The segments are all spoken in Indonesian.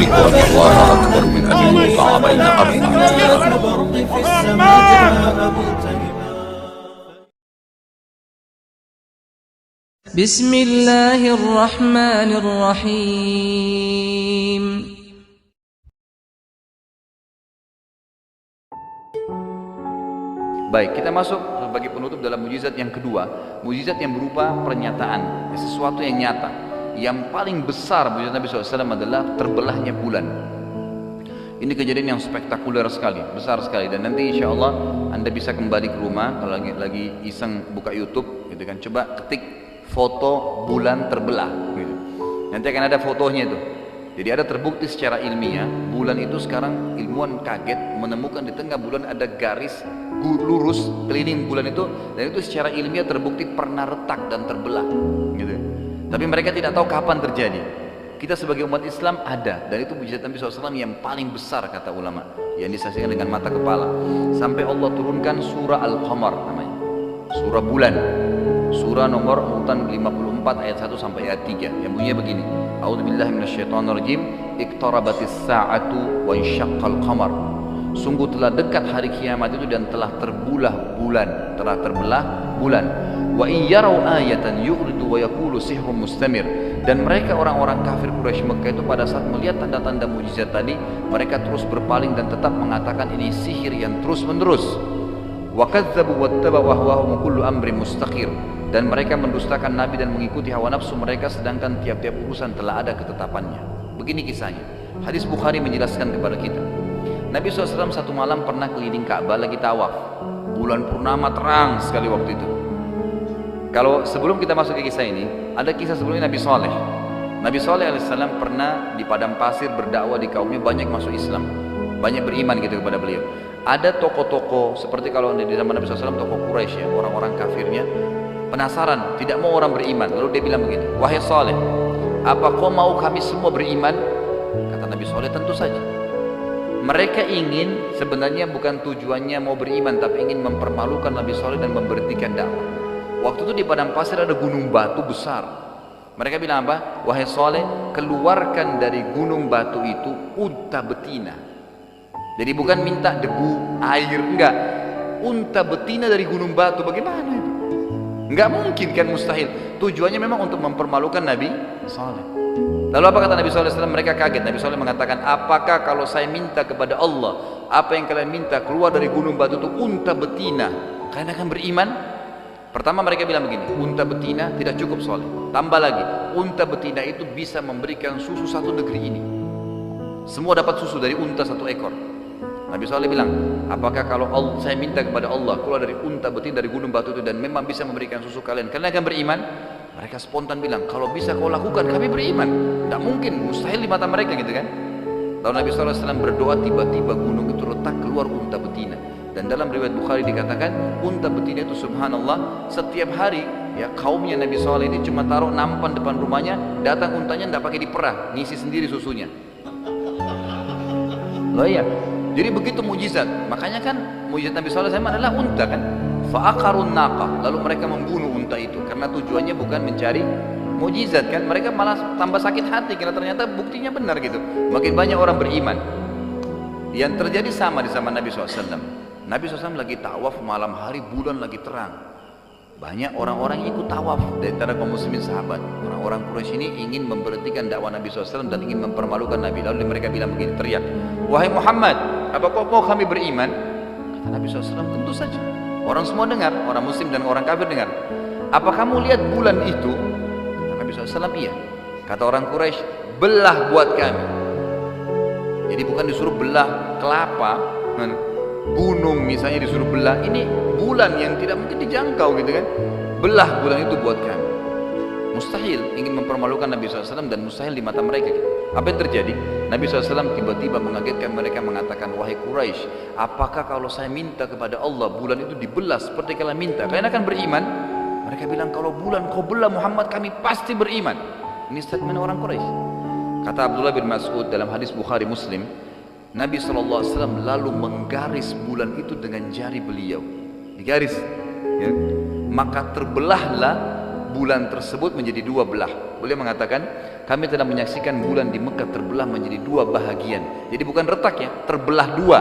الله أكبر من أن يوقع بين أربع. بسم الله الرحمن الرحيم. Baik, kita masuk sebagai penutup dalam mukjizat yang kedua, mukjizat yang berupa pernyataan, sesuatu yang nyata. Yang paling besar mukjizat Nabi SAW adalah terbelahnya bulan. Ini kejadian yang spektakuler sekali, besar sekali, dan nanti insya Allah Anda bisa kembali ke rumah kalau lagi iseng buka YouTube, gitu kan, coba ketik foto bulan terbelah, gitu. Nanti akan ada fotonya itu. Jadi ada terbukti secara ilmiah, bulan itu sekarang ilmuwan kaget menemukan di tengah bulan ada garis lurus keliling bulan itu, dan itu secara ilmiah terbukti pernah retak dan terbelah, gitu. Tapi mereka tidak tahu kapan terjadi. Kita sebagai umat Islam ada, dan itu mukjizat Nabi SAW yang paling besar kata ulama, yang disaksikan dengan mata kepala. Sampai Allah turunkan surah Al-Qamar namanya, surah bulan, surah nomor urutan 54 ayat 1 sampai ayat 3 yang bunyinya begini. A'udzubillahi minasyaitonirrajim. Iqtarabatis sa'atu wa insyaqqal qamar. Sungguh telah dekat hari kiamat itu dan telah terbelah bulan, Wa iyyarau ayatan yu'ridu wa yaqulu sihrun mustamir. Dan mereka orang-orang kafir Quraisy Mekah itu pada saat melihat tanda-tanda mukjizat tadi, mereka terus berpaling dan tetap mengatakan ini sihir yang terus-menerus. Wa kadzdzabu wattaba'u ahwahum kullu amrin mustaqir. Dan mereka mendustakan Nabi dan mengikuti hawa nafsu mereka, sedangkan tiap-tiap urusan telah ada ketetapannya. Begini kisahnya. Hadis Bukhari menjelaskan kepada kita. Nabi SAW satu malam pernah keliling Ka'bah lagi tawaf. Bulan purnama terang sekali waktu itu. Kalau sebelum kita masuk ke kisah ini, ada kisah sebelumnya Nabi Saleh. Nabi Saleh alaihissalam pernah di padang pasir berdakwah di kaumnya, banyak masuk Islam, banyak beriman gitu kepada beliau. Ada tokoh-tokoh seperti kalau di zaman Nabi SAW, tokoh Quraisy ya, orang-orang kafirnya penasaran, tidak mau orang beriman. Lalu dia bilang begini, wahai Saleh, apa kau mau kami semua beriman? Kata Nabi Saleh, tentu saja. Mereka ingin, sebenarnya bukan tujuannya mau beriman, tapi ingin mempermalukan Nabi Saleh dan memberhentikan dakwah. Waktu itu di padang pasir ada gunung batu besar. Mereka bilang apa? Wahai Saleh, keluarkan dari gunung batu itu unta betina. Jadi bukan minta debu, air, enggak. Unta betina dari gunung batu, bagaimana itu? Enggak mungkin kan, mustahil. Tujuannya memang untuk mempermalukan Nabi Saleh. Lalu apa kata Nabi SAW? Mereka kaget. Nabi SAW mengatakan, apakah kalau saya minta kepada Allah, apa yang kalian minta keluar dari gunung batu itu unta betina, kalian akan beriman? Pertama mereka bilang begini, unta betina tidak cukup Saleh. Tambah lagi, unta betina itu bisa memberikan susu satu negeri ini. Semua dapat susu dari unta satu ekor. Nabi SAW bilang, apakah kalau saya minta kepada Allah keluar dari unta betina dari gunung batu itu dan memang bisa memberikan susu kalian akan beriman? Mereka spontan bilang, kalau bisa kau lakukan kami beriman. Tidak mungkin, mustahil di mata mereka gitu kan. Lalu Nabi SAW berdoa, tiba-tiba gunung itu retak, keluar unta betina. Dan dalam riwayat Bukhari dikatakan unta betina itu subhanallah setiap hari ya kaumnya Nabi SAW ini cuma taruh nampan depan rumahnya, datang untanya tidak pakai diperah, ngisi sendiri susunya. Loh iya, jadi begitu mujizat. Makanya kan mujizat Nabi SAW adalah unta kan. Fa'aqarun naqa, lalu mereka membunuh unta itu karena tujuannya bukan mencari mujizat kan, mereka malah tambah sakit hati karena ternyata buktinya benar gitu. Makin banyak orang beriman. Yang terjadi sama di zaman Nabi SAW. Nabi SAW lagi tawaf malam hari, bulan lagi terang. Banyak orang-orang yang ikut tawaf dari antara kaum muslimin sahabat. Orang-orang Quraisy ini ingin memberhentikan dakwah Nabi SAW dan ingin mempermalukan Nabi. Lalu mereka bilang begini, teriak, wahai Muhammad, apa kau mau kami beriman? Kata Nabi SAW, tentu saja. Orang semua dengar, orang muslim dan orang kafir dengar. Apa kamu lihat bulan itu? Kata Nabi SAW, iya. Kata orang Quraisy, belah buat kami. Jadi bukan disuruh belah kelapa, gunung misalnya disuruh belah, ini bulan yang tidak mungkin dijangkau gitu kan. Belah bulan itu buat kami. Mustahil, ingin mempermalukan Nabi SAW dan mustahil di mata mereka gitu. Apa yang terjadi? Nabi SAW tiba-tiba mengagetkan mereka, mengatakan, wahai Quraisy, apakah kalau saya minta kepada Allah bulan itu dibelah seperti kalian minta, kalian akan beriman? Mereka bilang, kalau bulan kau belah Muhammad, kami pasti beriman. Ini statement orang Quraisy. Kata Abdullah bin Mas'ud dalam hadis Bukhari Muslim, Nabi SAW lalu menggaris bulan itu dengan jari beliau, digaris ya. Maka terbelahlah bulan tersebut menjadi dua belah. Beliau mengatakan, kami telah menyaksikan bulan di Mekah terbelah menjadi dua bahagian. Jadi bukan retak ya, terbelah dua,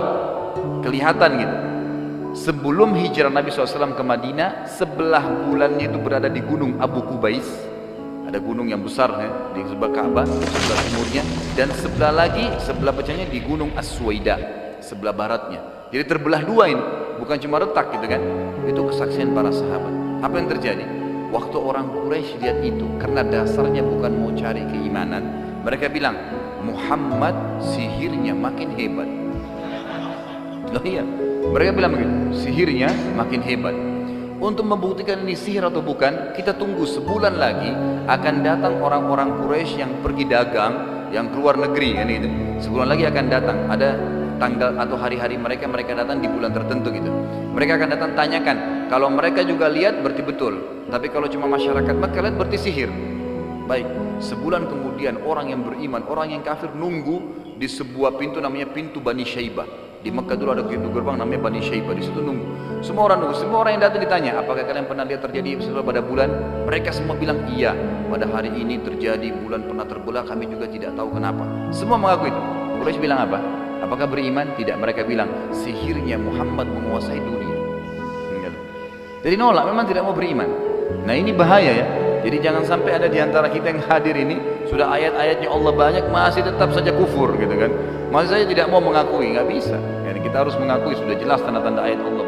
kelihatan gitu. Sebelum hijrah Nabi SAW ke Madinah, sebelah bulannya itu berada di gunung Abu Qubais. Ada gunung yang besar ya, di sebelah Ka'bah, sebelah timurnya, dan sebelah lagi, sebelah pecahnya di gunung As-Suwaida, sebelah baratnya. Jadi terbelah dua ini, bukan cuma retak gitu kan. Itu kesaksian para sahabat. Apa yang terjadi? Waktu orang Quraisy lihat itu, karena dasarnya bukan mau cari keimanan, mereka bilang, Muhammad sihirnya makin hebat. Loh iya, mereka bilang begitu, sihirnya makin hebat. Untuk membuktikan ini sihir atau bukan, kita tunggu sebulan lagi akan datang orang-orang Quraisy yang pergi dagang, yang keluar negeri kan itu. Sebulan lagi akan datang, ada tanggal atau hari-hari mereka datang di bulan tertentu gitu. Mereka akan datang tanyakan, kalau mereka juga lihat berarti betul, tapi kalau cuma masyarakat Makkah lihat berarti sihir. Baik, sebulan kemudian orang yang beriman, orang yang kafir nunggu di sebuah pintu namanya pintu Bani Syaibah. Di Makkah dulu ada pintu gerbang namanya Bani Syaibah, di situ nunggu. Semua orang nunggu, semua orang yang datang ditanya, apakah kalian pernah lihat terjadi sesuatu pada bulan? Mereka semua bilang iya, pada hari ini terjadi, bulan pernah terbelah, kami juga tidak tahu kenapa. Semua mengaku itu. Quraisy bilang apa? Apakah beriman? Tidak. Mereka bilang sihirnya Muhammad menguasai dunia. Jadi nolak, memang tidak mau beriman. Nah ini bahaya ya. Jadi jangan sampai ada di antara kita yang hadir ini sudah ayat-ayatnya Allah banyak masih tetap saja kufur gitu kan. Masih saja tidak mau mengakui, nggak bisa. Yani kita harus mengakui sudah jelas tanda-tanda ayat Allah